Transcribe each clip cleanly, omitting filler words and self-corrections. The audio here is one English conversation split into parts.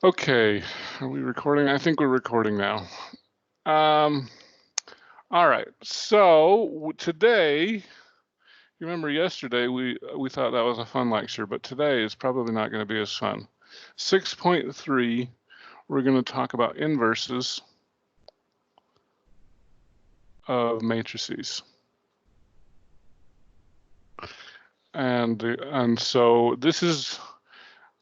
Okay, are we recording? I think we're recording now. All right, so today, you remember yesterday we thought that was a fun lecture, but today is probably not going to be as fun. 6.3, we're going to talk about inverses of matrices. And so this is,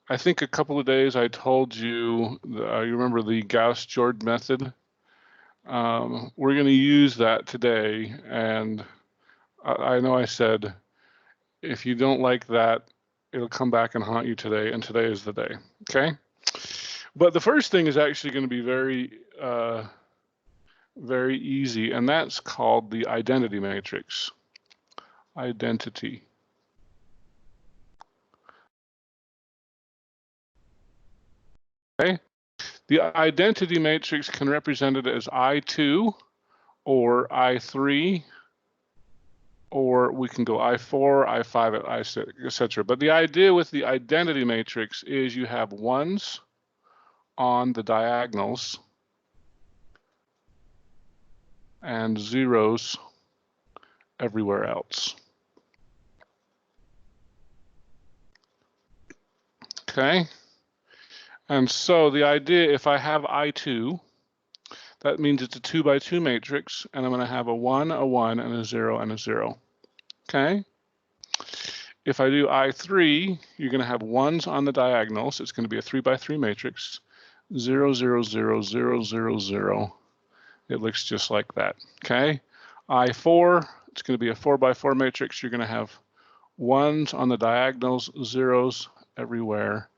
I think a couple of days I told you, you remember the Gauss-Jordan method? We're going to use that today, and I know I said if you don't like that, it'll come back and haunt you today, and today is the day, okay? But the first thing is actually going to be very easy, and that's called the identity matrix. Identity. Okay. The identity matrix can represent it as I2 or I3, or we can go I4, I5, I6, etc. But the idea with the identity matrix is you have ones on the diagonals and zeros everywhere else. Okay, and so the idea, if I have I2, that means it's a 2 by 2 matrix, and I'm going to have a 1, and a 0, and a 0. Okay. If I do I3, you're going to have ones on the diagonals. It's going to be a 3 by 3 matrix. 0, 0, 0, 0, 0, 0. It looks just like that. Okay. I4, it's going to be a 4 by 4 matrix. You're going to have ones on the diagonals, zeros everywhere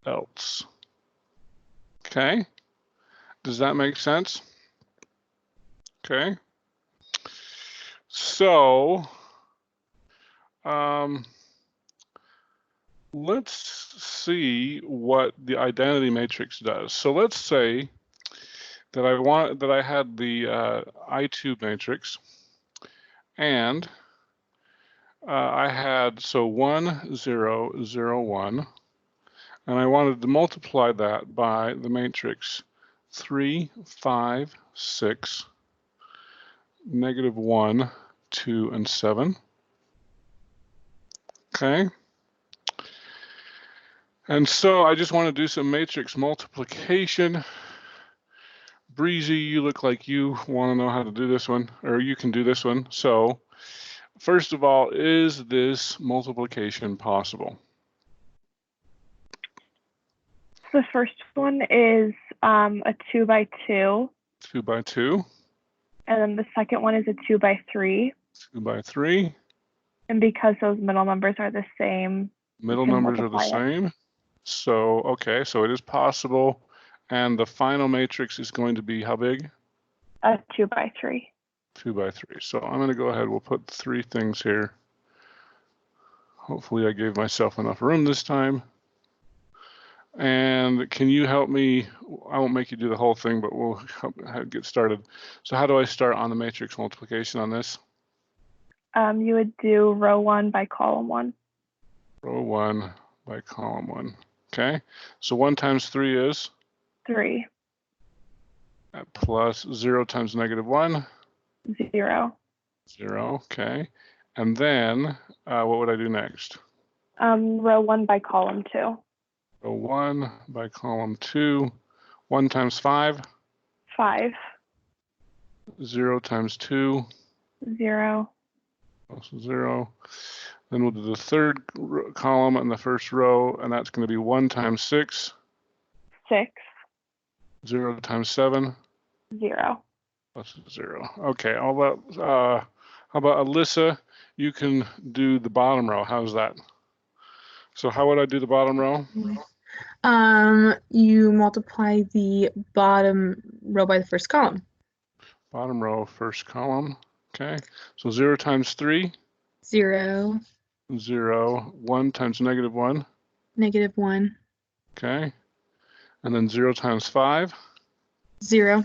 else. Okay. Does that make sense? Okay. So, let's see what the identity matrix does. So let's say that I had the I2 matrix, and I had 1, 0, 0, 1, and I wanted to multiply that by the matrix 3, 5, 6, -1, 2, and 7. Okay. And so I just want to do some matrix multiplication. Breezy, you look like you want to know how to do this one, or you can do this one. So first of all, is this multiplication possible? The first one is a 2 by 2. 2 by 2. And then the second one is a 2 by 3. 2 by 3. And because those middle numbers are the same, middle numbers are the same. So, okay, so it is possible. And the final matrix is going to be how big? A 2 by 3. 2 by 3. So I'm going to go ahead. We'll put 3 things here. Hopefully I gave myself enough room this time. And can you help me? I won't make you do the whole thing, but we'll get started. So how do I start on the matrix multiplication on this? You would do row 1 by column 1. Row 1 by column 1. Okay. So 1 times 3 is? 3. Plus 0 times -1? 0. 0. Okay. And then what would I do next? Row 1 by column 2. Row 1 by column 2. 1 times 5? 5. 0 times 2? 0. Plus 0. Then we'll do the third column and the first row, and that's going to be 1 times 6? 6. 0 times 7? 0. Plus 0. Okay, how about Alyssa? You can do the bottom row. How's that? So how would I do the bottom row? You multiply the bottom row by the first column. Bottom row, first column. Okay. So 0 times 3? 0. 0. 1 times -1? -1. Okay. And then 0 times 5? 0.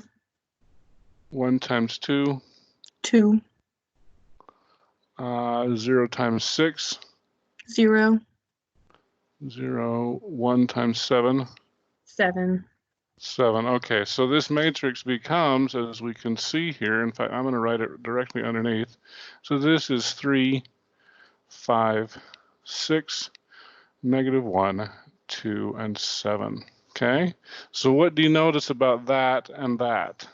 1 times 2? 2. 0 times 6? 0. 0. 1 times 7? 7. 7. Okay, so this matrix becomes, as we can see here, in fact, I'm going to write it directly underneath. So this is 3, 5, 6, -1, 2, and 7. Okay, so what do you notice about that and that?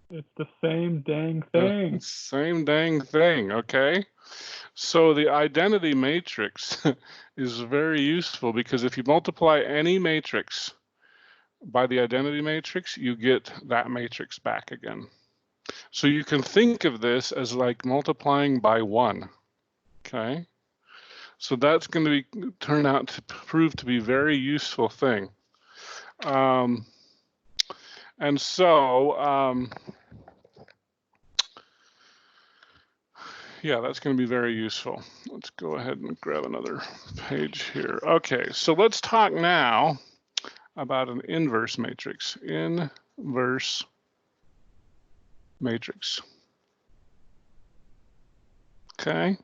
It's the same dang thing. Same dang thing, okay? So the identity matrix is very useful because if you multiply any matrix by the identity matrix, you get that matrix back again. So you can think of this as like multiplying by 1, okay? So that's going to turn out to prove to be a very useful thing. And so, yeah, that's going to be very useful. Let's go ahead and grab another page here. Okay, so let's talk now about an inverse matrix. Inverse matrix. Okay.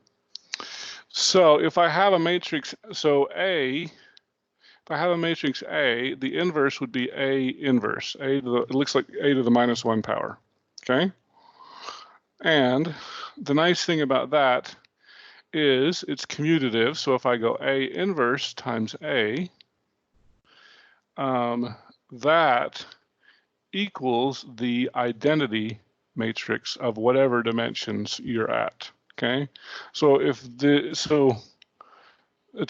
So if I have a matrix, so A, if I have a matrix A, the inverse would be A inverse. It looks like A to the -1 power. Okay. And the nice thing about that is it's commutative. So if I go A inverse times A, that equals the identity matrix of whatever dimensions you're at. Okay, so it's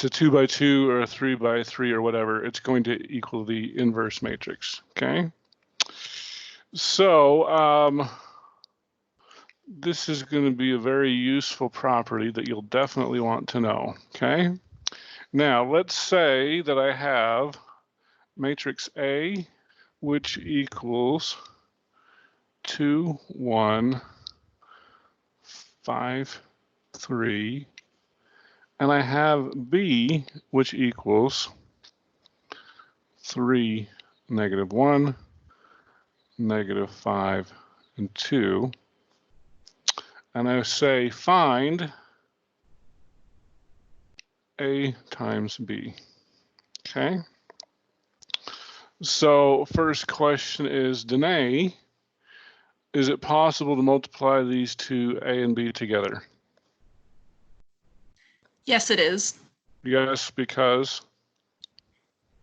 a 2 by 2 or a 3 by 3 or whatever, it's going to equal the inverse matrix. Okay, so this is going to be a very useful property that you'll definitely want to know. Okay, now let's say that I have matrix A, which equals 2, 1, 5, 3, and I have B, which equals 3, -1, -5, and 2. And I say find A times B. Okay. So first question is, Danae, is it possible to multiply these two A and B together? Yes, it is. Yes, because?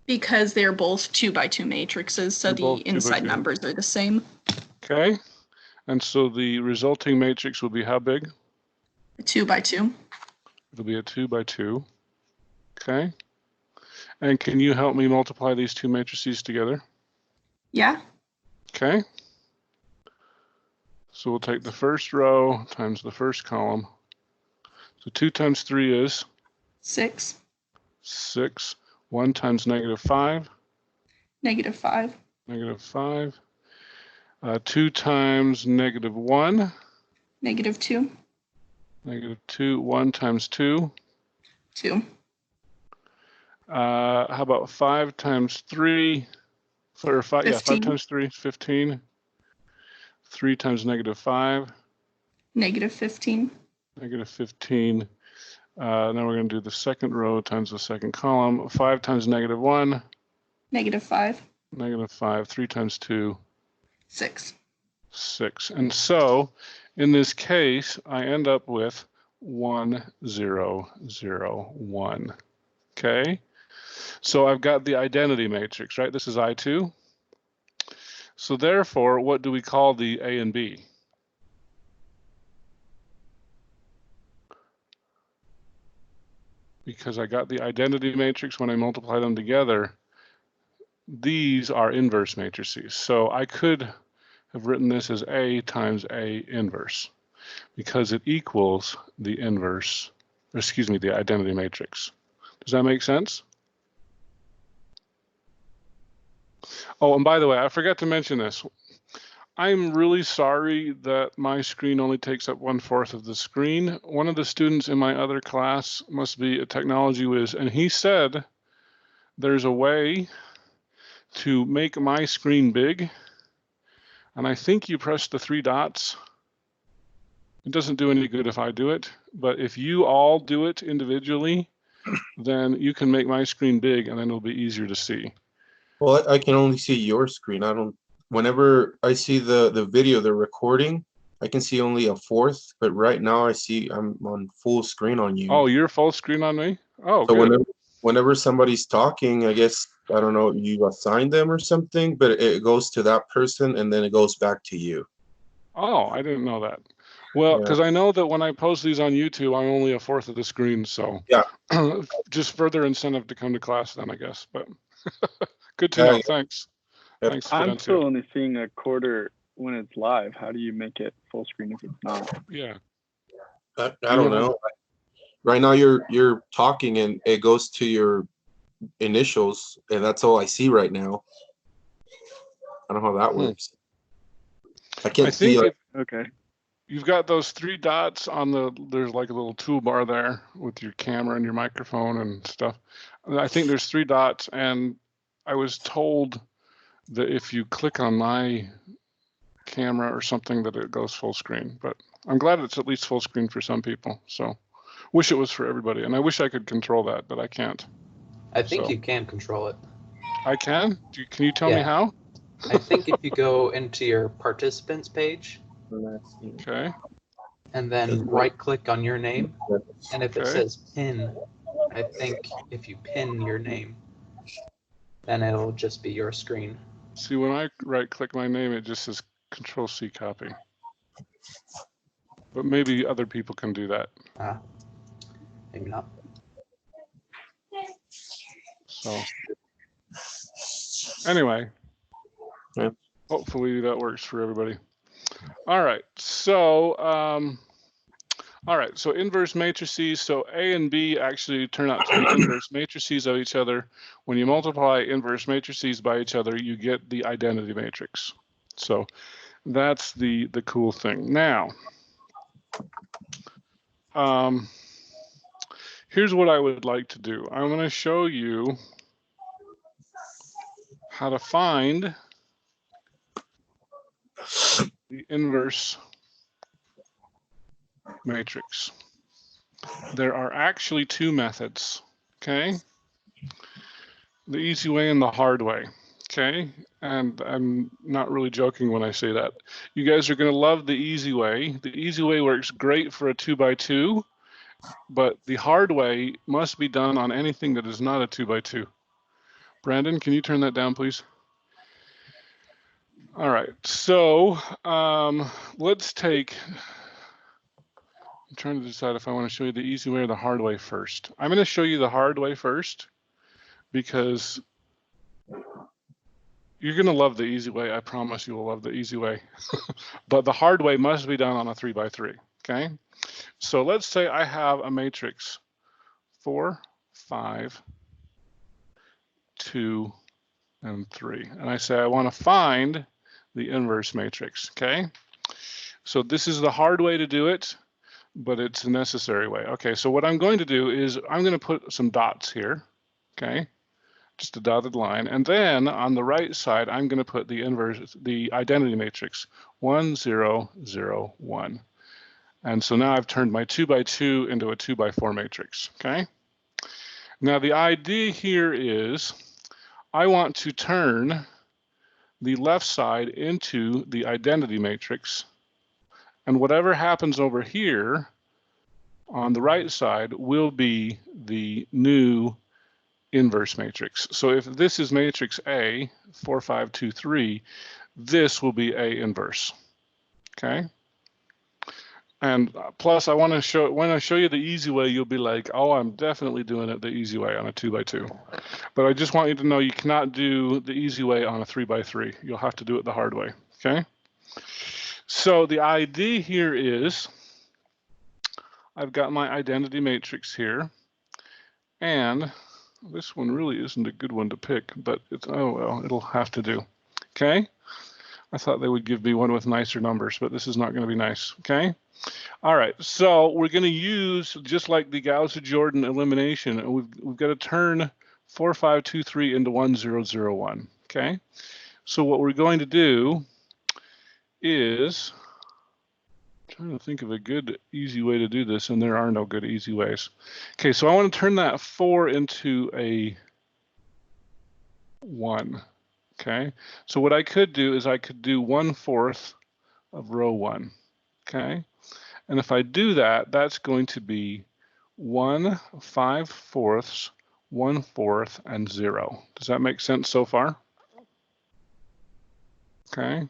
Because they're both 2 by 2 matrices, so They're both the 2 by inside 2. numbers are the same. Okay. And so the resulting matrix will be how big? 2 by 2. It'll be a 2 by 2. Okay. And can you help me multiply these two matrices together? Yeah. Okay. So we'll take the first row times the first column. So 2 times 3 is? 6. 6. 1 times -5? -5. -5. 2 times -1? -2. -2. 1 times 2? 2. How about 5 times 3? Or 5, 15. yeah, 5 times 3 is 15. 3 times -5? -15. -15. Now we're going to do the second row times the second column. 5 times -1? -5. -5. 3 times 2? 6. 6. And so, in this case, I end up with 1, 0, 0, 1. Okay? So I've got the identity matrix, right? This is I2. So therefore, what do we call the A and B? Because I got the identity matrix when I multiply them together, these are inverse matrices. So I could have written this as A times A inverse because it equals the inverse, or excuse me, the identity matrix. Does that make sense? Oh, and by the way, I forgot to mention this. I'm really sorry that my screen only takes up 1/4 of the screen. One of the students in my other class must be a technology whiz, and he said there's a way to make my screen big, and I think you press the 3 dots. It doesn't do any good if I do it, but if you all do it individually, then you can make my screen big and then it'll be easier to see. Well, I can only see your screen. I don't. Whenever I see the video, the recording, I can see only a fourth. But right now, I'm on full screen on you. Oh, you're full screen on me? Oh, So good. whenever somebody's talking, I guess I don't know, you assign them or something, but it goes to that person and then it goes back to you. Oh, I didn't know that. Well, because I know that when I post these on YouTube, I'm only a fourth of the screen. So Yeah. just further incentive to come to class then, I guess. But good to know. Yeah. Thanks. Yep. Thanks, I'm Fidencio. still only seeing a quarter when it's live. How do you make it full screen if it's not? Yeah. I don't know. Right now you're talking and it goes to your initials and that's all I see right now. I don't know how that works. I can't see think Okay. you've got those 3 dots on there's like a little toolbar there with your camera and your microphone and stuff. I think there's 3 dots, and I was told that if you click on my camera or something that it goes full screen, but I'm glad it's at least full screen for some people. So wish it was for everybody, and I wish I could control that, but I can't. I think you can control it. I can? Can you tell me how? I think if you go into your participants page, Okay. and then right click on your name, and if it Okay. says pin, I think if you pin your name, then it'll just be your screen. See, when I right click my name, it just says Control C copy. But maybe other people can do that. Maybe not. So anyway, Yeah. hopefully that works for everybody. All right, so so inverse matrices. So A and B actually turn out to be inverse matrices of each other. When you multiply inverse matrices by each other, you get the identity matrix. So that's the cool thing. Now, here's what I would like to do. I'm going to show you how to find the inverse matrix. There are actually 2 methods, okay? The easy way and the hard way, okay? And I'm not really joking when I say that. You guys are going to love the easy way. The easy way works great for a 2x2, but the hard way must be done on anything that is not a 2x2. Brandon, can you turn that down, please? All right, so let's take, I'm trying to decide if I want to show you the easy way or the hard way first. I'm going to show you the hard way first because you're going to love the easy way. I promise you will love the easy way. But the hard way must be done on a 3x3, okay? So let's say I have a matrix 4, 5, 2, and 3. And I say I want to find the inverse matrix, okay? So this is the hard way to do it, but it's a necessary way. Okay, so what I'm going to do is I'm going to put some dots here, okay? Just a dotted line. And then on the right side, I'm going to put the inverse, the identity matrix, 1, 0, 0, 1. And so now I've turned my 2x2 into a 2x4 matrix, okay? Now the idea here is I want to turn the left side into the identity matrix, and whatever happens over here on the right side will be the new inverse matrix. So if this is matrix A, 4, 5, 2, 3, this will be A inverse, okay? And plus I want to show, when I show you the easy way, you'll be like, oh, I'm definitely doing it the easy way on a 2x2. But I just want you to know you cannot do the easy way on a 3x3. You'll have to do it the hard way, okay? So the idea here is I've got my identity matrix here, and this one really isn't a good one to pick, but it's, oh well, it'll have to do, okay? I thought they would give me one with nicer numbers, but this is not going to be nice, okay? All right, so we're going to use, just like the Gauss-Jordan elimination, and we've got to turn 4, 5, 2, 3 into 1, 0, 0, 1, okay? So what we're going to do is, trying to think of a good, easy way to do this, and there are no good, easy ways. Okay, so I want to turn that 4 into a 1. Okay, so what I could do is I could do 1/4 of row 1. Okay, and if I do that, that's going to be 1 5/4, 1/4, and 0. Does that make sense so far? Okay.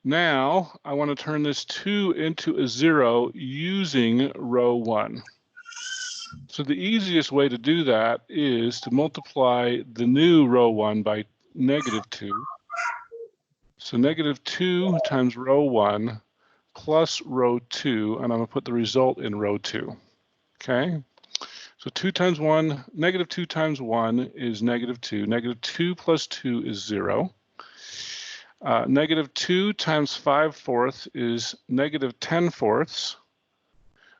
Now I want to turn this 2 into a 0 using row 1. So the easiest way to do that is to multiply the new row 1 by -2. So -2 times row 1 plus row 2, and I'm going to put the result in row 2. Okay. So 2 times 1, -2 times 1 is -2. -2 plus 2 is 0. -2 times 5/4 is -10/4,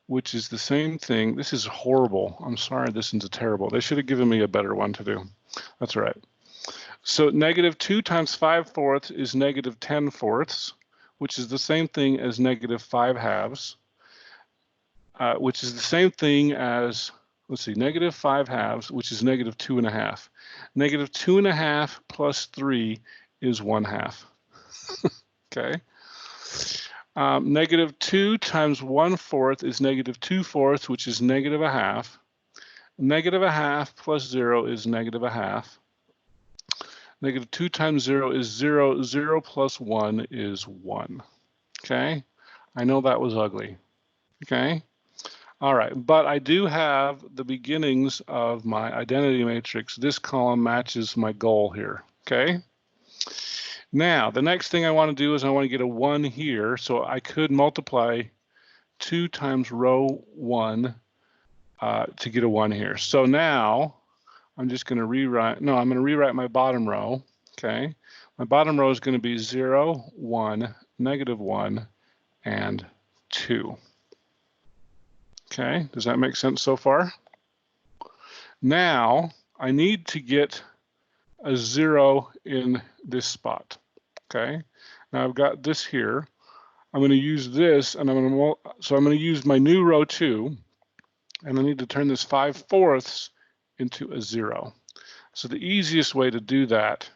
which is the same thing. This is horrible. I'm sorry, this is terrible. They should have given me a better one to do. That's right. So -2 times 5/4 is -10/4, which is the same thing as -5/2, which is the same thing as, let's see, -5/2, which is -2.5. -2.5 plus 3 is 1/2. Okay. -2 times 1/4 is -2/4, which is -1/2. -1/2 plus 0 is -1/2. -2 times 0 is 0. 0 plus 1 is 1. Okay. I know that was ugly. Okay. All right, but I do have the beginnings of my identity matrix. This column matches my goal here. Okay. Now, the next thing I want to do is I want to get a 1 here, so I could multiply 2 times row 1 to get a 1 here. So now I'm just going to rewrite, no, I'm going to rewrite my bottom row. Okay, my bottom row is going to be 0, 1, -1, and 2. Okay, does that make sense so far? Now I need to get a 0 in this spot. Okay, now I've got this here. I'm going to use this, and I'm going to use my new row 2, and I need to turn this 5/4 into a 0. So the easiest way to do that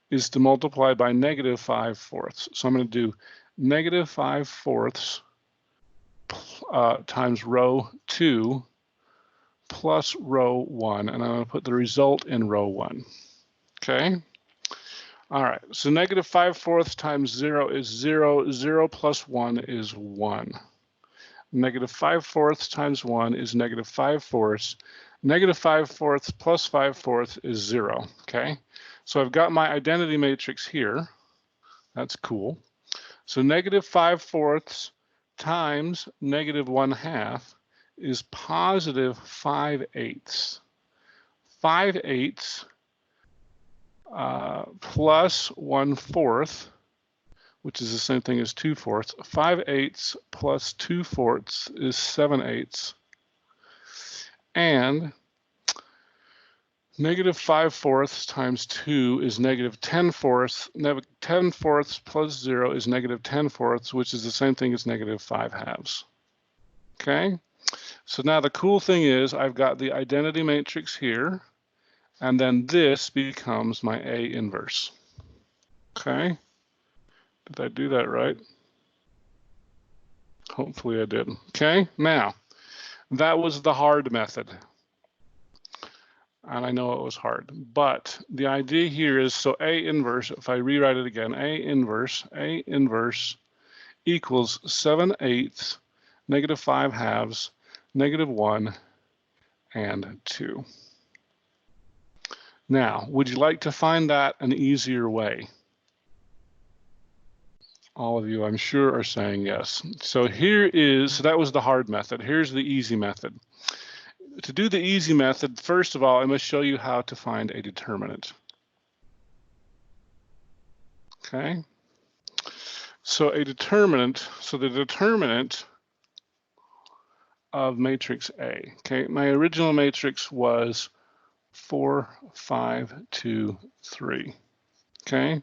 is to multiply by -5/4. So I'm going to do -5/4 times row 2 plus row 1, and I'm going to put the result in row 1. Okay. All right, so -5/4 times 0 is 0. 0 plus 1 is 1. -5/4 times 1 is -5/4. -5/4 plus 5/4 is 0. Okay, so I've got my identity matrix here. That's cool. So -5/4 times -1/2 is positive 5/8. 5/8 plus 1/4, which is the same thing as 2/4. 5/8 plus 2/4 is 7/8. And -5/4 times 2 is -10/4. 10/4 plus 0 is -10/4, which is the same thing as -5/2. Okay, so now the cool thing is I've got the identity matrix here, and then this becomes my A inverse. Okay, did I do that right? Hopefully I did. Okay, now that was the hard method. And I know it was hard, but the idea here is, so A inverse, if I rewrite it again, A inverse equals 7/8, -5/2, -1, and 2. Now, would you like to find that an easier way? All of you, I'm sure, are saying yes. So here is, so that was the hard method. Here's the easy method. To do the easy method, first of all, I must show you how to find a determinant. Okay. So a determinant, so the determinant of matrix A. Okay, my original matrix was 4, 5, 2, 3. Okay,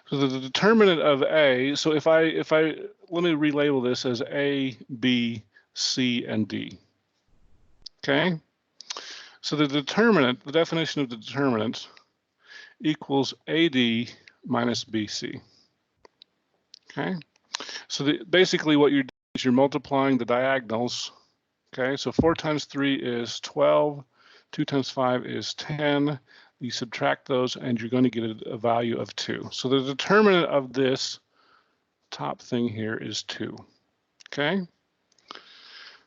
So the determinant of A, so if I let me relabel this as A, B, C, and D. Okay? So the determinant, the definition of the determinant equals AD minus BC. Okay? So basically what you're doing is you're multiplying the diagonals. Okay? So 4 times 3 is 12, 2 times 5 is 10. You subtract those and you're going to get a value of 2. So the determinant of this top thing here is 2. Okay?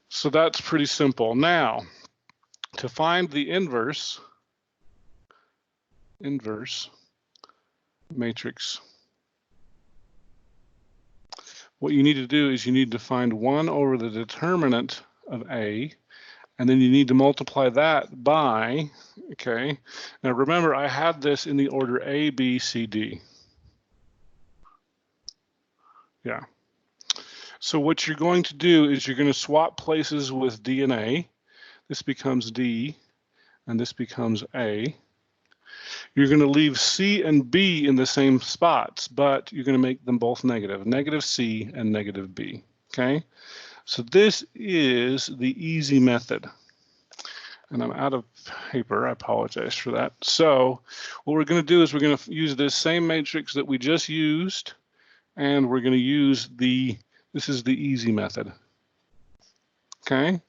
So that's pretty simple. Now, to find the inverse matrix, what you need to do is you need to find 1 over the determinant of A, and then you need to multiply that by, okay, now remember I had this in the order A, B, C, D. Yeah. So what you're going to do is you're going to swap places with D and A. This becomes D, and this becomes A. You're going to leave C and B in the same spots, but you're going to make them both negative, negative C and negative B, okay? So this is the easy method. And I'm out of paper, I apologize for that. So what we're going to do is we're going to use this same matrix that we just used, and we're going to use this is the easy method, okay?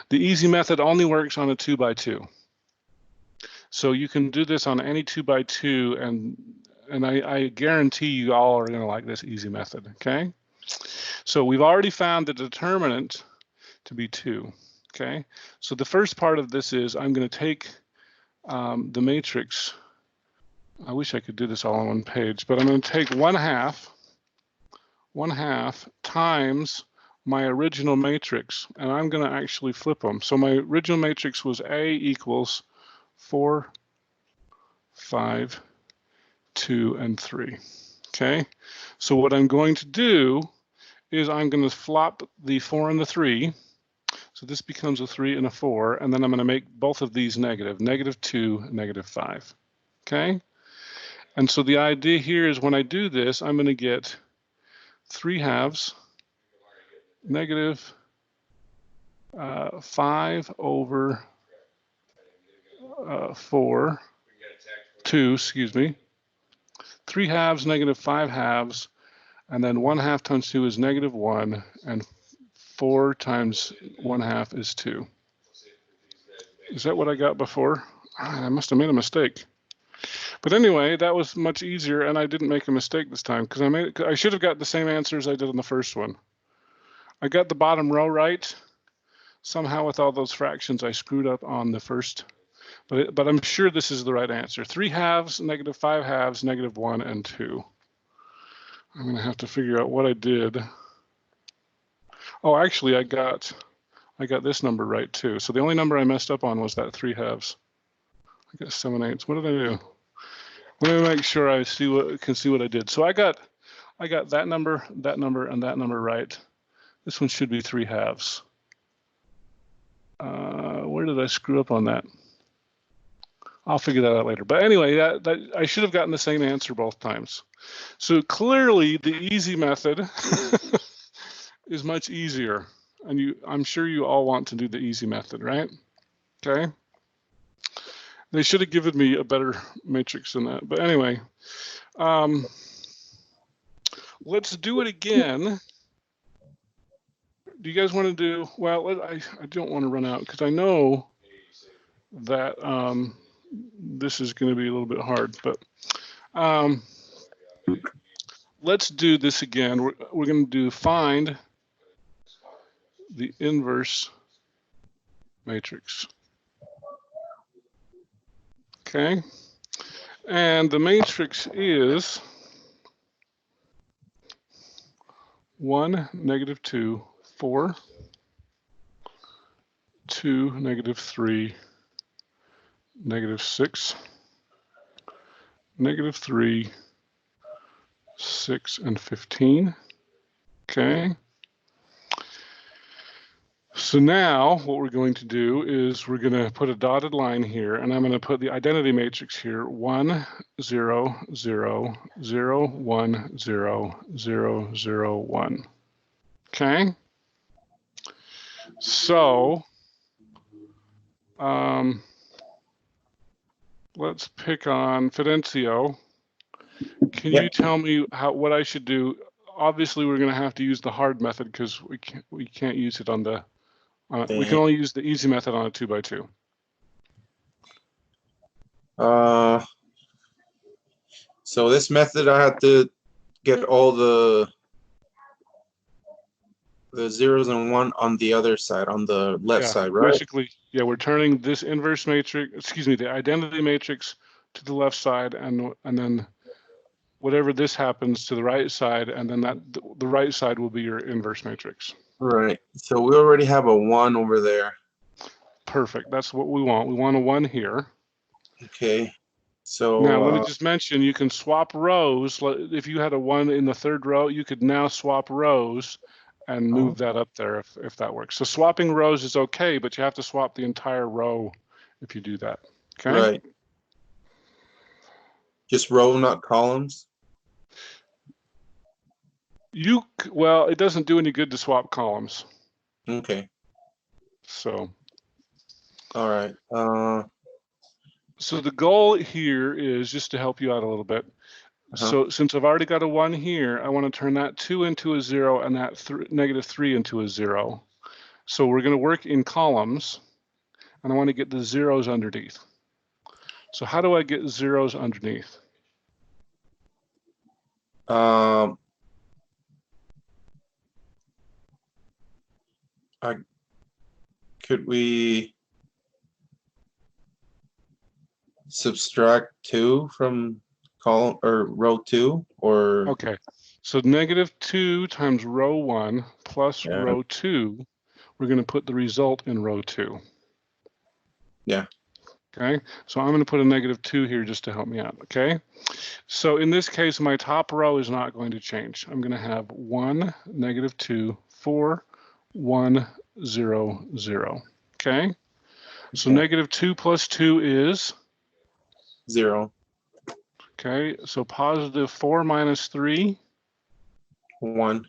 The easy method only works on a 2 by 2. So you can do this on any 2 by 2, and I guarantee you all are going to like this easy method, okay? So we've already found the determinant to be 2, okay? So the first part of this is I'm going to take the matrix. I wish I could do this all on one page, but I'm going to take 1/2 times my original matrix, and I'm going to actually flip them. So my original matrix was A equals 4, 5, 2, and 3. Okay, so what I'm going to do is I'm going to flop the 4 and the 3. So this becomes a 3 and a 4, and then I'm going to make both of these negative, -2, -5. Okay, and so the idea here is when I do this, I'm going to get 3/2 -5 over 4, 2, excuse me, 3/2 -5/2, and then 1/2 times 2 is -1, and 4 times 1/2 is 2. Is that what I got before? I must have made a mistake. But anyway, that was much easier, and I didn't make a mistake this time because I should have got the same answer as I did on the first one. I got the bottom row right. Somehow with all those fractions, I screwed up on the first, but I'm sure this is the right answer. 3/2, -5/2, -1, and 2. I'm going to have to figure out what I did. Oh, actually, I got this number right too. So the only number I messed up on was that 3/2. I got 7/8. What did I do? Let me make sure I can see what I did. So I got that number, and that number right. This one should be 3/2. Where did I screw up on that? I'll figure that out later. But anyway, that I should have gotten the same answer both times. So clearly, the easy method is much easier, and I'm sure you all want to do the easy method, right? Okay. They should have given me a better matrix than that. But anyway, let's do it again. Do you guys want to do, well, I don't want to run out because I know that this is going to be a little bit hard, but let's do this again. We're going to do find the inverse matrix. Okay, and the matrix is 1, -2, 4, 2, -3, -6, -3, 6, and 15. Okay. So now what we're going to do is we're going to put a dotted line here, and I'm going to put the identity matrix here: 1, 0, 0, 0, 1, 0, 0, 0, 1. Okay. So let's pick on Fidencio. Can you tell me what I should do? Obviously, we're going to have to use the hard method because we can't use it on the. We can only use the easy method on a 2x2. So this method, I have to get all the zeros and 1 on the other side, on the left side, right? Basically, yeah, we're turning this inverse matrix, excuse me, the identity matrix to the left side, and then whatever this happens to the right side, and then the right side will be your inverse matrix. Right. So we already have a 1 over there. Perfect. That's what we want. We want a 1 here. Okay. So now, let me just mention, you can swap rows. If you had a 1 in the third row, you could now swap rows and move that up there if that works. So swapping rows is okay, but you have to swap the entire row if you do that. Okay. Right. Just row, not columns. Well, it doesn't do any good to swap columns. Okay. So. All right. So the goal here is just to help you out a little bit. So since I've already got a 1 here, I want to turn that 2 into a 0 and that -3 into a 0. So we're going to work in columns, and I want to get the zeros underneath. So how do I get zeros underneath? Could we subtract 2 from column or row 2, or? Okay, so -2 times row 1 plus row 2, we're going to put the result in row 2. Yeah. Okay, so I'm going to put a -2 here just to help me out. Okay, so in this case, my top row is not going to change. I'm going to have 1, -2, 4, 1, 0, 0. Okay, so -2 plus 2 is 0. Okay, so +4 minus 3. 1.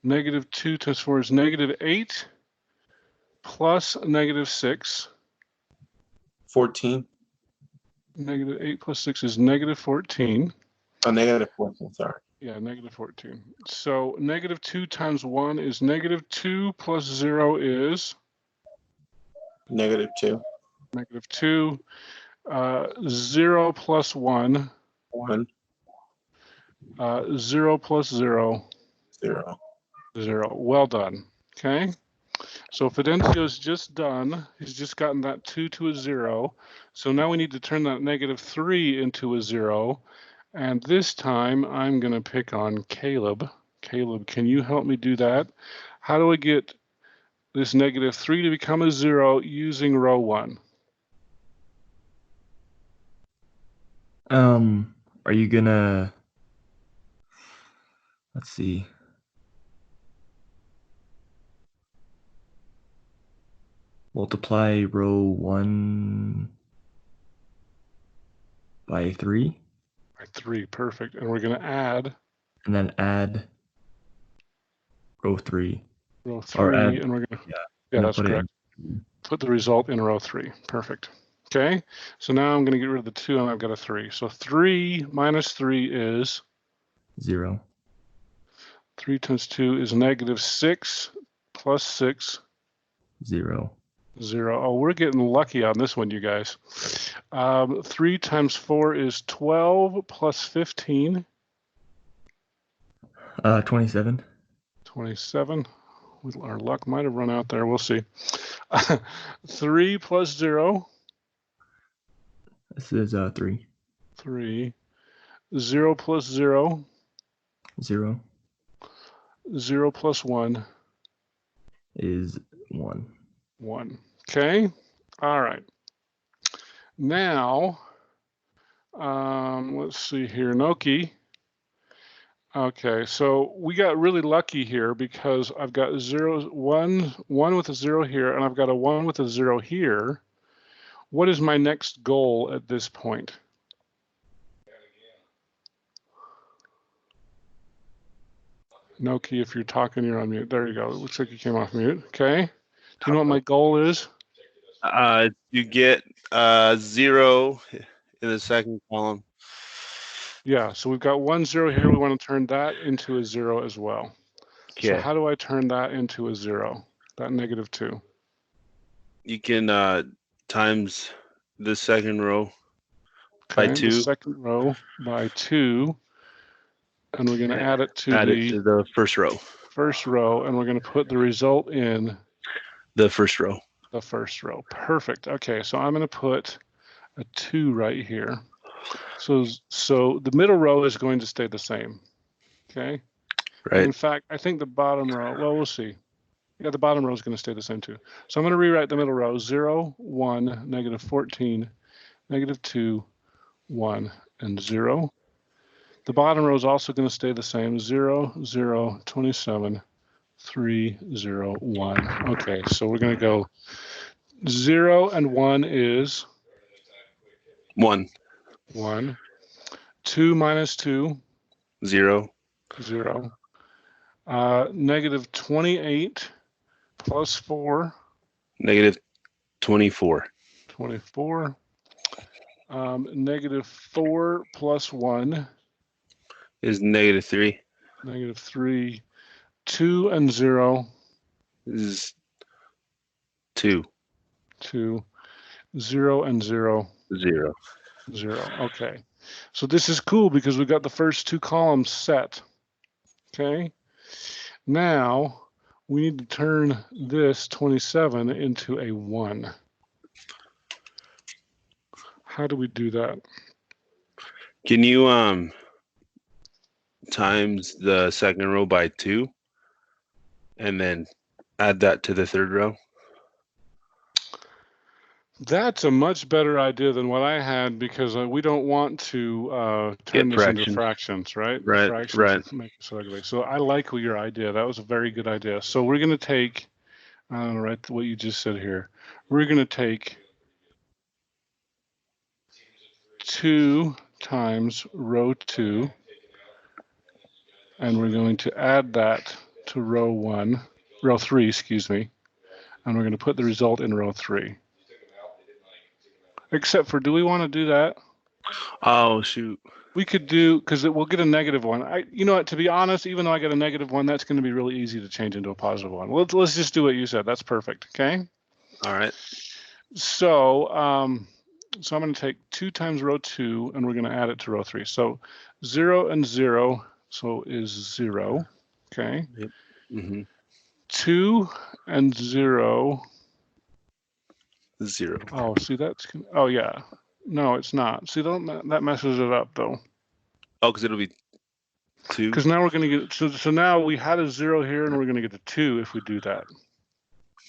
-2 times 4 is -8 plus -6. 14. -8 plus 6 is -14. Oh, -14, sorry. Yeah, -14. So -2 times 1 is -2 plus 0 is? -2. -2. 0 plus 1. 1. 0 plus 0. 0. 0. Well done. Okay. So Fidencio's just done. He's just gotten that 2 to a 0. So now we need to turn that -3 into a 0. And this time I'm going to pick on Caleb. Caleb, can you help me do that? How do I get this -3 to become a 0 using row 1? Are you gonna, let's see. Multiply row 1 by 3. By 3, perfect. And we're going to add. And then add row 3. Row 3, and we're going to, yeah, that's put correct. Put the result in row 3, perfect. Okay, so now I'm going to get rid of the 2 and I've got a 3. So 3 minus 3 is? 0. 3 times 2 is -6 plus 6. 0. 0. Oh, we're getting lucky on this one, you guys. 3 times 4 is 12 plus 15. 27. 27. Our luck might have run out there. We'll see. 3 plus 0. This is 3. 3. 0 plus 0. 0. 0 plus 1. Is 1. 1. Okay. All right. Now, let's see here. Noki, Okay, so we got really lucky here because I've got one with a 0 here, and I've got a 1 with a 0 here. What is my next goal at this point? Noki, if you're talking, you're on mute. There you go. It looks like you came off mute. Okay. Do you know what my goal is? You get 0 in the second column. Yeah, so we've got 1 0 here. We want to turn that into a 0 as well. Okay. So how do I turn that into a 0? That -2. You can times the second row by Okay, 2. the second row by 2, and we're going to add it to the first row. First row, and we're going to put the result in the first row. The first row. Perfect. Okay, so I'm going to put a 2 right here. So the middle row is going to stay the same. Okay. Right. And in fact, I think the bottom row, well, we'll see. Yeah, the bottom row is going to stay the same too. So I'm going to rewrite the middle row: 0, 1, -14, -2, 1, and 0. The bottom row is also going to stay the same: 0, 0, 27, 3, 0, 1. Okay, so we're going to go 0 and 1 is 1. 1. 2 minus 2, 0. 0. -28 plus 4, -24. 24. -4 plus 1 is -3. -3. 2 and 0 is 2. 2. 0 and 0 0. 0. Okay. So this is cool because we've got the first 2 columns set. Okay. Now we need to turn this 27 into a 1. How do we do that? Can you times the second row by 2 and then add that to the third row? That's a much better idea than what I had because we don't want to turn this into fractions, right? Right, fractions right. Make it so ugly. So I like your idea. That was a very good idea. So we're going to take, right, what you just said here. We're going to take 2 times row 2, and we're going to add that to row 3, excuse me, and we're going to put the result in row 3. Except for, do we want to do that? Oh, shoot. We could do, because we'll get a -1. You know what, to be honest, even though I get a -1, that's going to be really easy to change into a +1. Let's just do what you said. That's perfect, okay? All right. So, so I'm going to take 2 times row 2, and we're going to add it to row 3. So 0 and 0, so is 0, okay? Yep. Mm-hmm. 2 and 0. 0. Oh, see, that's, oh yeah. No, it's not. See, that messes it up though. Oh, because it'll be 2. Because now we're going to get, so now we had a 0 here, and we're going to get a 2 if we do that.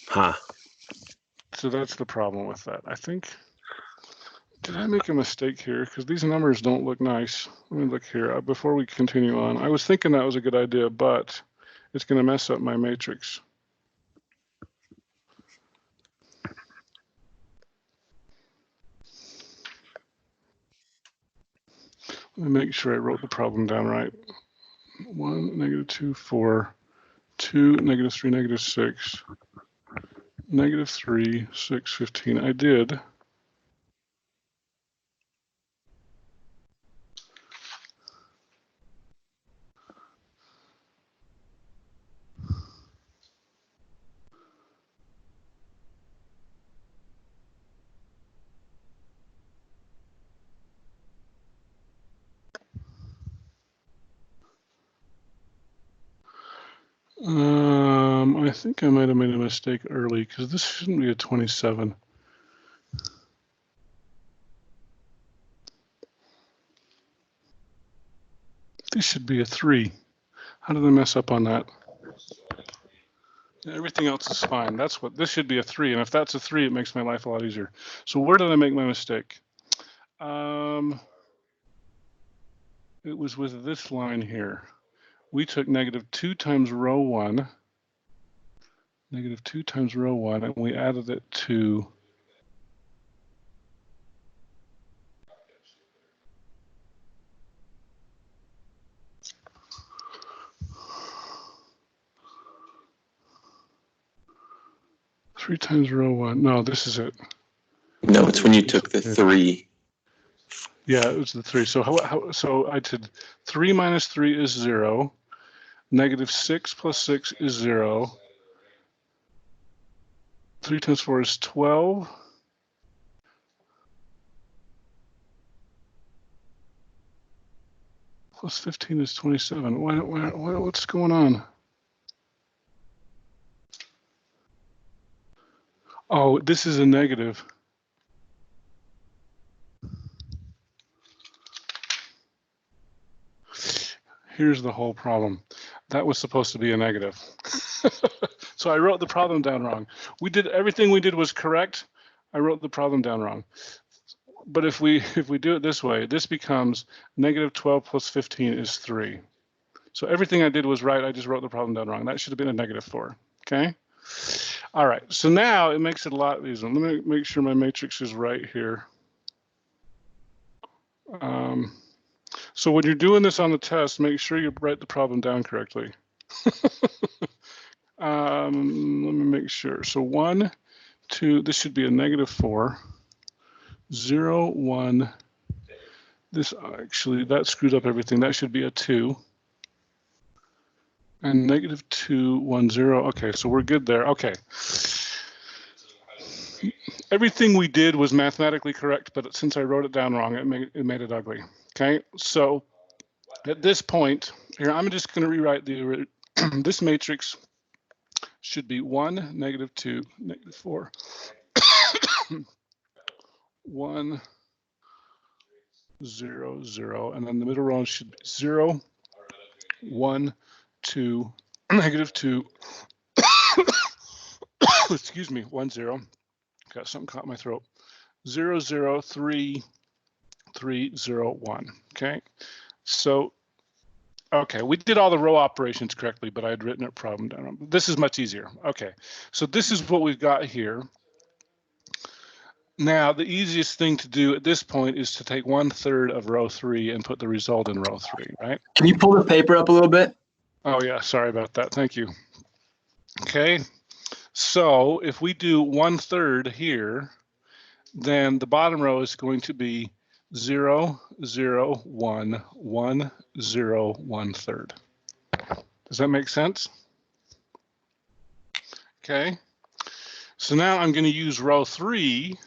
Huh. So that's the problem with that. I think, did I make a mistake here? Because these numbers don't look nice. Let me look here. Before we continue on, I was thinking that was a good idea, but it's going to mess up my matrix. Let me make sure I wrote the problem down right. 1, -2, 4, 2, -3, -6, -3, 6, 15. I did. I think I might have made a mistake early because this shouldn't be a 27. This should be a 3. How did I mess up on that? Everything else is fine. That's what this should be, a 3. And if that's a 3, it makes my life a lot easier. So where did I make my mistake? It was with this line here. we took -2 times row 1, -2 times row 1, and we added it to 3 times row 1. No, this is it. No, it's when you took the 3. Yeah, it was the 3. So so I did 3 minus 3 is 0. -6 plus 6 is 0. 3 times 4 is 12. Plus 15 is 27. What's going on? Oh, this is a negative. Here's the whole problem. That was supposed to be a negative. So I wrote the problem down wrong. Everything we did was correct. I wrote the problem down wrong. But if we do it this way, this becomes -12 plus 15 is 3. So everything I did was right. I just wrote the problem down wrong. That should have been a -4. Okay. All right. So now it makes it a lot easier. Let me make sure my matrix is right here. So when you're doing this on the test, make sure you write the problem down correctly. Let me make sure. So 1, 2, this should be a -4. 0, 1. This actually, that screwed up everything. That should be a 2. And -2, 1, 0. Okay, so we're good there. Okay. Everything we did was mathematically correct, but since I wrote it down wrong, it made it ugly. Okay, so at this point here, I'm just going to rewrite this matrix should be 1, -2, -4, 1, 0, 0, and then the middle row should be 0, 1, 2, -2, excuse me, 1, 0. Got something caught in my throat. 0, 0, 3, 3, 0, 1. Okay, so okay, we did all the row operations correctly, but I had written a problem down. This is much easier. Okay, so this is what we've got here. Now, the easiest thing to do at this point is to take 1/3 of row 3 and put the result in row 3, right? Can you pull the paper up a little bit? Oh yeah, sorry about that. Thank you. Okay, so if we do 1/3 here, then the bottom row is going to be 0, 0, 1, 1, 0, 1/3. Does that make sense? Okay, so now I'm going to use row 3,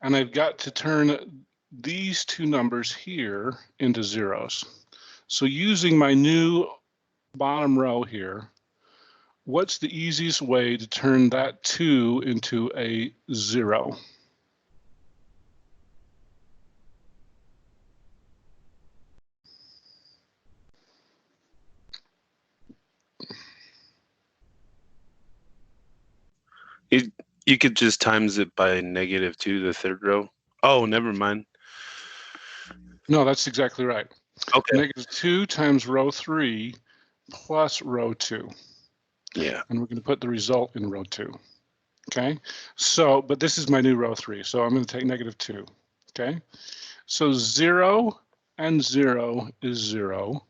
and I've got to turn these two numbers here into zeros. So using my new bottom row here, what's the easiest way to turn that 2 into a 0? You could just times it by -2, the third row. Oh, never mind. No, that's exactly right. Okay. -2 times row 3 plus row 2. Yeah. And we're going to put the result in row 2. Okay, so, but this is my new row 3, so I'm going to take -2. Okay, so 0 and 0 is 0.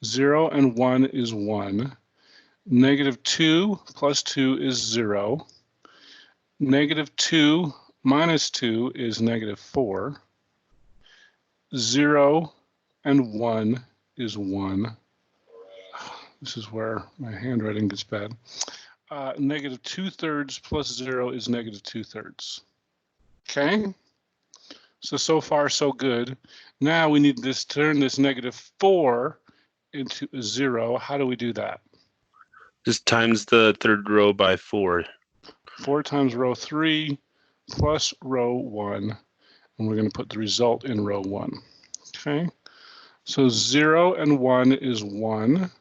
0 and 1 is 1. -2 plus 2 is 0. -2 minus 2 is -4. 0 and 1 is 1. This is where my handwriting gets bad. -2/3 plus 0 is -2/3. Okay, so far so good. Now we need to turn this -4 into a 0. How do we do that? Just times the third row by 4. 4 times row 3 plus row 1, and we're going to put the result in row 1. Okay, so 0 and 1 is 1.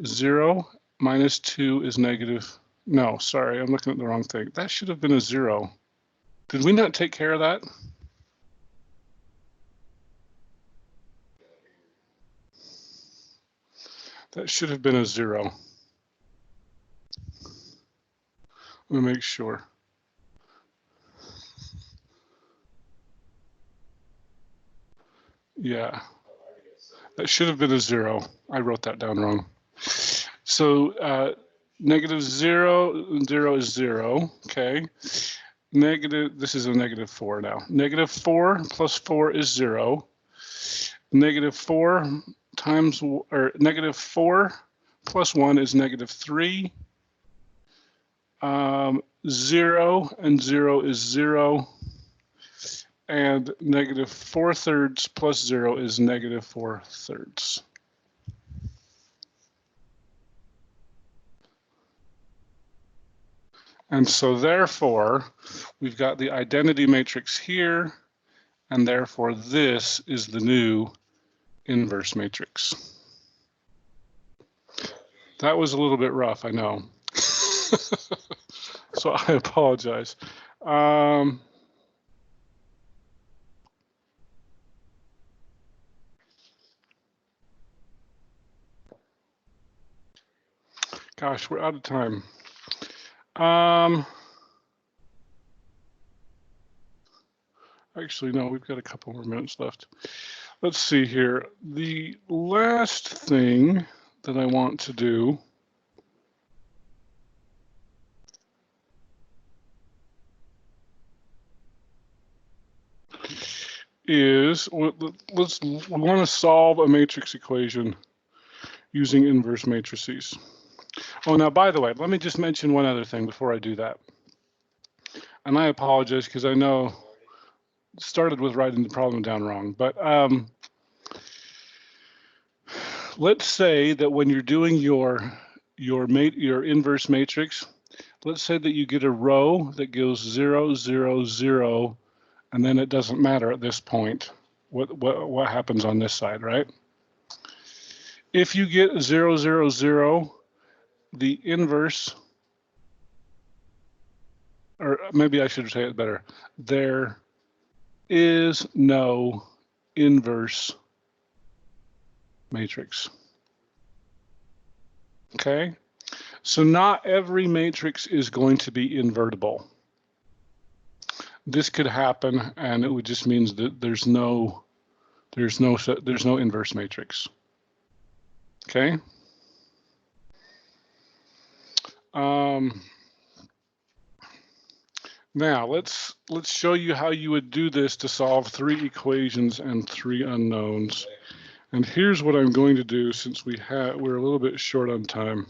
0 minus 2 is negative. No, sorry, I'm looking at the wrong thing. That should have been a 0. Did we not take care of that? That should have been a 0. Let me make sure. Yeah, that should have been a 0. I wrote that down wrong. So negative 0, 0 is 0, okay. Negative, this is a negative 4 now. Negative 4 plus 4 is 0. Negative 4 times, or negative 4 plus 1 is negative 3. 0 and 0 is 0. And negative 4/3 plus 0 is negative 4/3. And so therefore, we've got the identity matrix here, and therefore this is the new inverse matrix. That was a little bit rough, I know. So I apologize. Gosh, we're out of time. Actually, no, we've got a couple more minutes left. Let's see here. The last thing that I want to do is we want to solve a matrix equation using inverse matrices. Oh, now, by the way, let me just mention one other thing before I do that. And I apologize because I know it started with writing the problem down wrong. But let's say that when you're doing your inverse matrix, let's say that you get a row that goes 0, 0, 0, and then it doesn't matter at this point what happens on this side, right? If you get 0, 0, 0, the inverse, or maybe I should say it better, there is no inverse matrix. Okay, so not every matrix is going to be invertible. This could happen, and it would just means that there's no inverse matrix. Okay. Now let's show you how you would do this to solve 3 equations and 3 unknowns. And here's what I'm going to do, since we're a little bit short on time.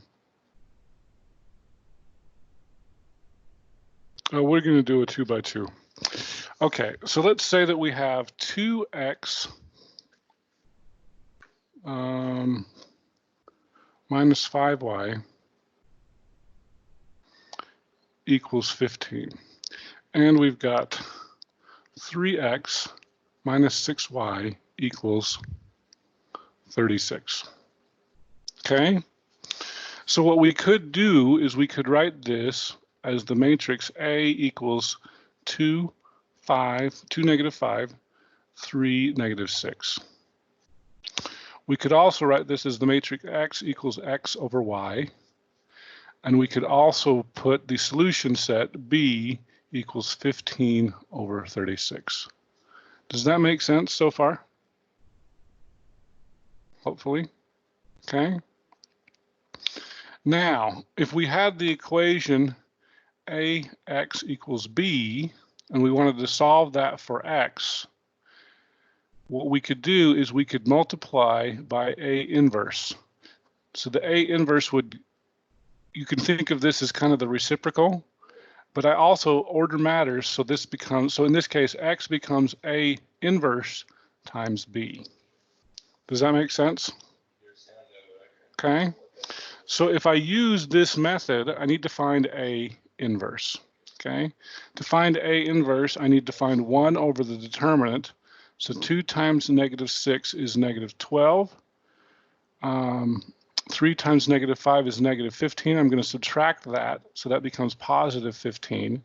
We're going to do a 2 by 2. Okay, so let's say that we have 2x minus 5y equals 15. And we've got 3x minus 6y equals 36. Okay, so what we could do is we could write this as the matrix A equals 2, 5, 2, negative 5, 3, negative 6. We could also write this as the matrix X equals X over Y. And we could also put the solution set B equals 15 over 36. Does that make sense so far? Hopefully. Okay. Now, if we had the equation AX equals B, and we wanted to solve that for X, what we could do is we could multiply by A inverse. So the A inverse would, you can think of this as kind of the reciprocal, but I also order matters, so this becomes, so in this case, X becomes A inverse times B. Does that make sense? Okay, so if I use this method, I need to find A inverse. Okay, to find A inverse, I need to find 1 over the determinant. So 2 times negative 6 is negative 12. 3 times negative 5 is negative 15. I'm going to subtract that, so that becomes positive 15.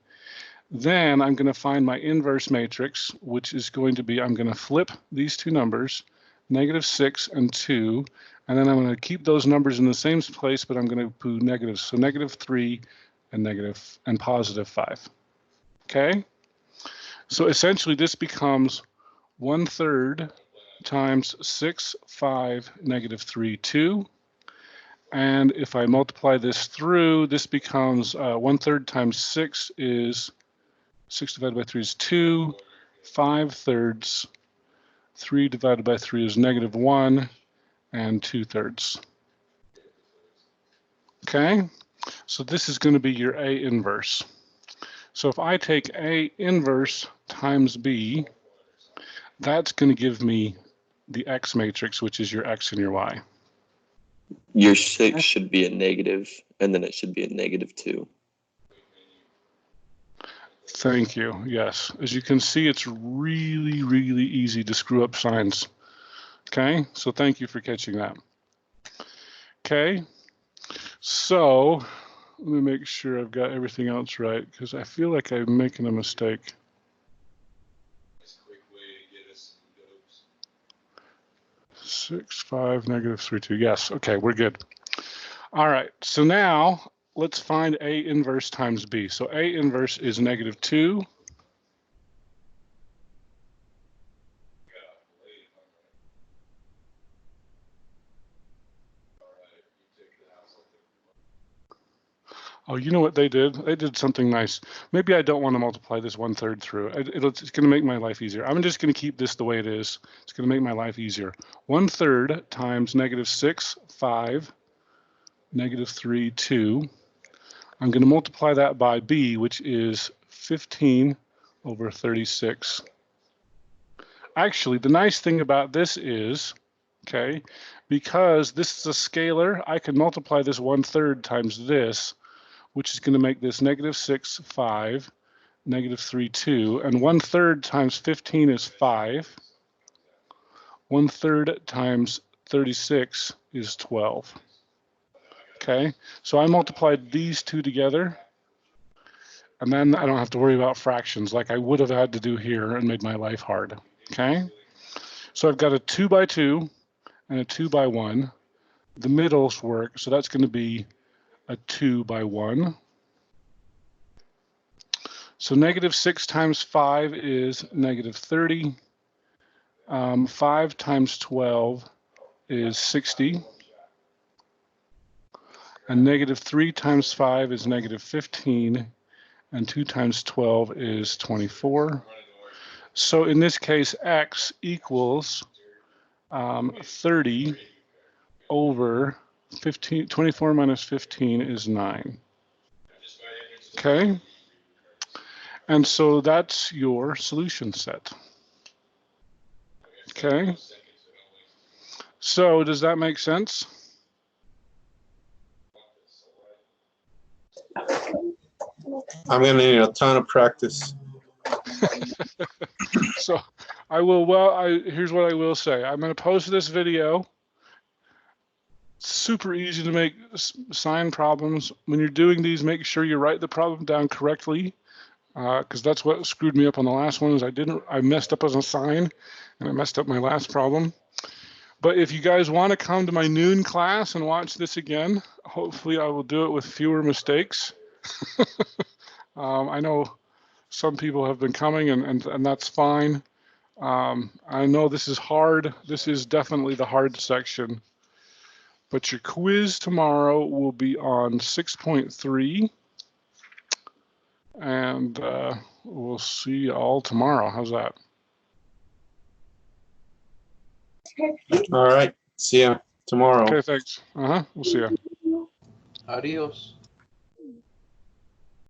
Then I'm going to find my inverse matrix, which is going to be, I'm going to flip these two numbers, negative 6 and 2, And then I'm going to keep those numbers in the same place, but I'm going to put negatives. So -3 and positive 5. Okay? So essentially this becomes 1/3 times 6, 5, -3, 2. And if I multiply this through, this becomes 1/3 times 6 is 6 divided by 3 is 2. 5/3. 3 divided by 3 is -1, and 2/3. Okay, so this is going to be your A inverse. So if I take A inverse times B, that's going to give me the X matrix, which is your X and your Y. Your 6 should be a negative, and then it should be a -2. Thank you. Yes. As you can see, it's really, really easy to screw up signs. Okay, so thank you for catching that. Okay, so let me make sure I've got everything else right, because I feel like I'm making a mistake. Six, 5, -3, 2. Yes, okay, we're good. All right, so now let's find A inverse times B. So A inverse is -2. Oh, you know what they did? They did something nice. Maybe I don't want to multiply this 1/3 through. It's going to make my life easier. I'm just going to keep this the way it is. It's going to make my life easier. 1/3 times -6, 5, -3, 2. I'm going to multiply that by B, which is 15 over 36. Actually, the nice thing about this is, okay, because this is a scalar, I can multiply this 1/3 times this, which is going to make this -6, 5, -3, 2. And 1/3 times 15 is 5. 1/3 times 36 is 12. Okay, so I multiplied these two together, and then I don't have to worry about fractions like I would have had to do here and made my life hard. Okay, so I've got a 2 by 2 and a 2 by 1. The middles work, so that's going to be a 2 by 1. So -6 times 5 is -30. 5 times 12 is 60. And -3 times 5 is -15. And 2 times 12 is 24. So in this case, X equals 30 over 15. 24 minus 15 is 9. Okay. And so that's your solution set. Okay. So does that make sense? I'm gonna need a ton of practice. So I will, here's what I will say. I'm going to post this video. Super easy to make sign problems. When you're doing these, make sure you write the problem down correctly, because that's what screwed me up on the last one. Is I messed up as a sign, and I messed up my last problem. But if you guys want to come to my noon class and watch this again, hopefully I will do it with fewer mistakes. I know some people have been coming, and that's fine. I know this is hard. This is definitely the hard section. But your quiz tomorrow will be on 6.3. And we'll see you all tomorrow. How's that? All right. See ya tomorrow. Okay, thanks. We'll see you. Adios.